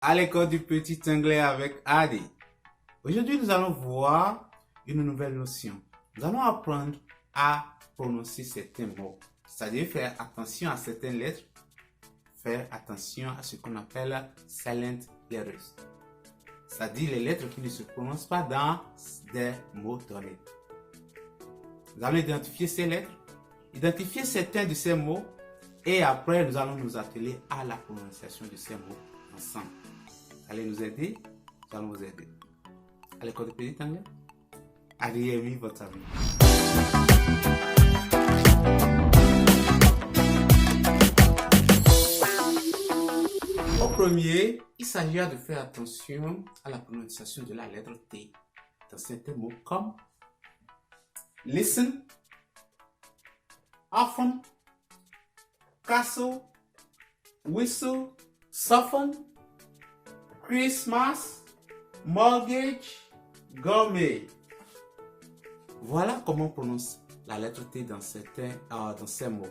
À l'école du petit anglais avec Adi. Aujourd'hui, nous allons voir une nouvelle notion. Nous allons apprendre à prononcer certains mots, c'est-à-dire faire attention à certaines lettres, faire attention à ce qu'on appelle silent letters, c'est-à-dire les lettres qui ne se prononcent pas dans des mots donnés. Nous allons identifier ces lettres, identifier certains de ces mots et après nous allons nous atteler à la prononciation de ces mots ensemble. Allez nous aider, nous allons vous aider. À l'école de petit anglais, Adiyemi, votre ami. Au premier, il s'agira de faire attention à la prononciation de la lettre T dans certains mots comme listen, often, castle, whistle, soften, Christmas, mortgage, gourmet. Voilà comment on prononce la lettre T dans ces mots.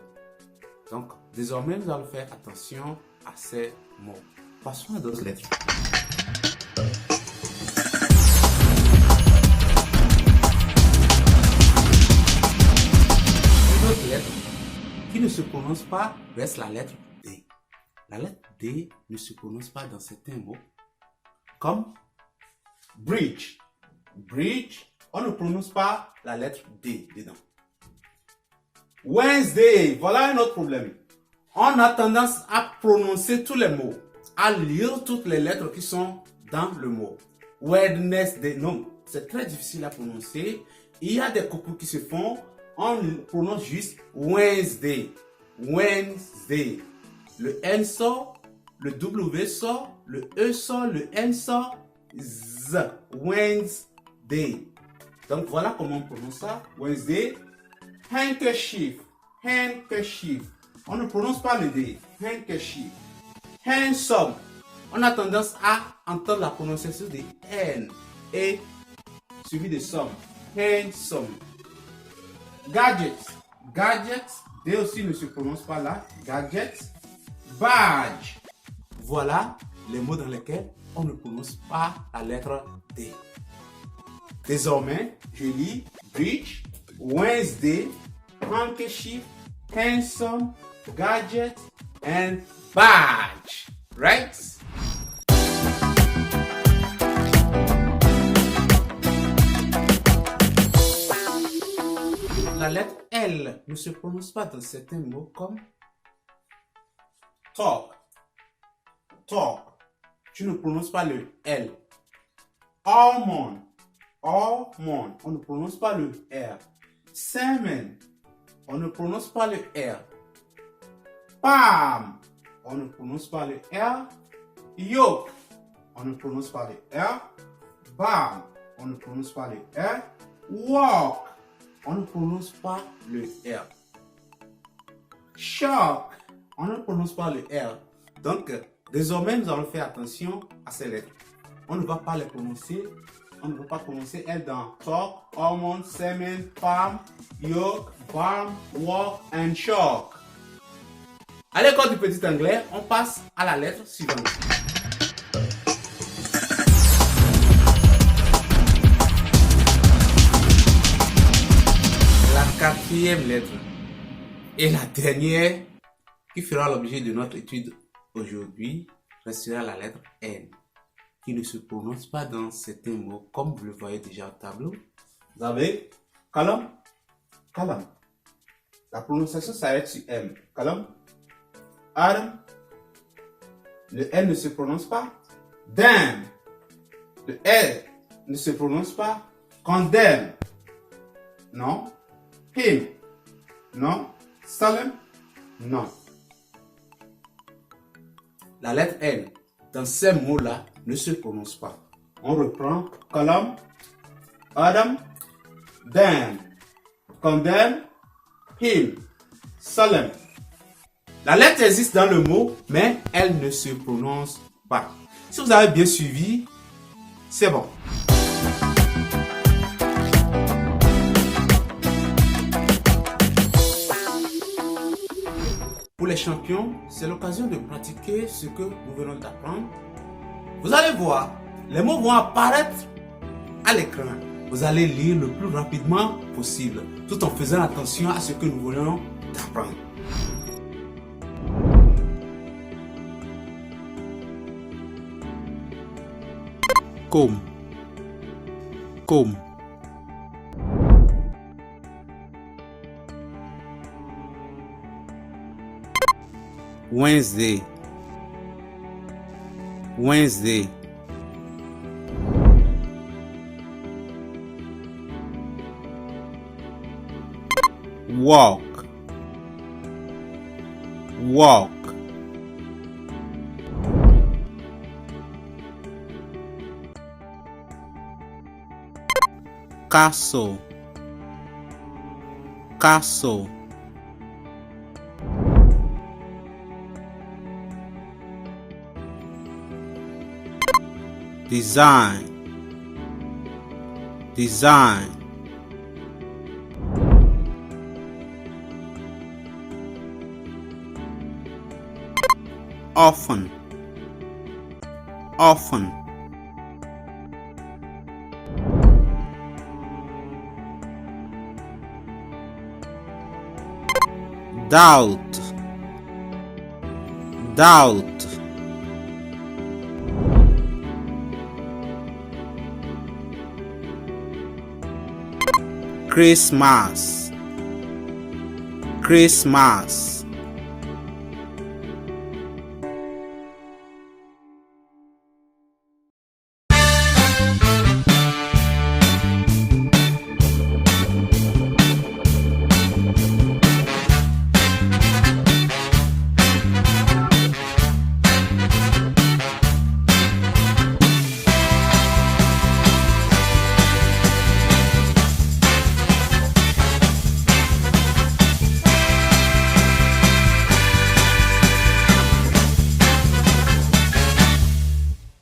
Donc, désormais, nous allons faire attention à ces mots. Passons à d'autres lettres. Une autre lettre qui ne se prononce pas reste la lettre D. La lettre D ne se prononce pas dans certains mots comme bridge. Bridge, on ne prononce pas la lettre D dedans. Wednesday, voilà un autre problème. On a tendance à prononcer tous les mots, à lire toutes les lettres qui sont dans le mot. Wednesday, non, c'est très difficile à prononcer. Il y a des coucous qui se font, on prononce juste Wednesday. Wednesday. Le N sort, le W sort, le E sort, le N sort, Z. Wednesday. Donc voilà comment on prononce ça. Wednesday. Handkerchief. Handkerchief. On ne prononce pas le D. Handkerchief. Handsome. On a tendance à entendre la prononciation des N et suivi de some. Handsome. Gadgets. Gadgets. D aussi ne se prononce pas là. Gadgets. Badge. Voilà les mots dans lesquels on ne prononce pas la lettre D. Désormais, je lis bridge, Wednesday, handkerchief, handsome, gadget, and badge. Right? La lettre L ne se prononce pas dans certains mots comme talk. Talk. Tu ne prononces pas le L. Almond. Almond. On ne prononce pas le R. Salmon. On ne prononce pas le R. Palm. On ne prononce pas le R. Yoke. On ne prononce pas le R. Balm. On ne prononce pas le R. Walk. On ne prononce pas le R. Shark. On ne prononce pas le R. Donc, désormais, nous allons faire attention à ces lettres. On ne va pas les prononcer. On ne va pas prononcer elles dans talk, almond, salmon, palm, yolk, balm, walk and shark. À l'école du petit anglais, on passe à la lettre suivante. La quatrième lettre et la dernière qui fera l'objet de notre étude aujourd'hui restera la lettre N, qui ne se prononce pas dans certains mots, comme vous le voyez déjà au tableau. Vous avez column, column. La prononciation s'arrête sur M. Column, Adam. Le N ne se prononce pas. Damn. Le L ne se prononce pas. Condemn. Non. Him. Non. Salem. Non. La lettre N dans ces mots-là ne se prononce pas. On reprend column, Adam, damn, condemn, him, solemn. La lettre existe dans le mot, mais elle ne se prononce pas. Si vous avez bien suivi, c'est bon. Pour les champions, c'est l'occasion de pratiquer ce que nous venons d'apprendre Vous allez voir, les mots vont apparaître à l'écran. Vous allez lire le plus rapidement possible, tout en faisant attention à ce que nous voulons apprendre. Comme. Wednesday. Walk. Castle. Design. Often. Doubt. Christmas.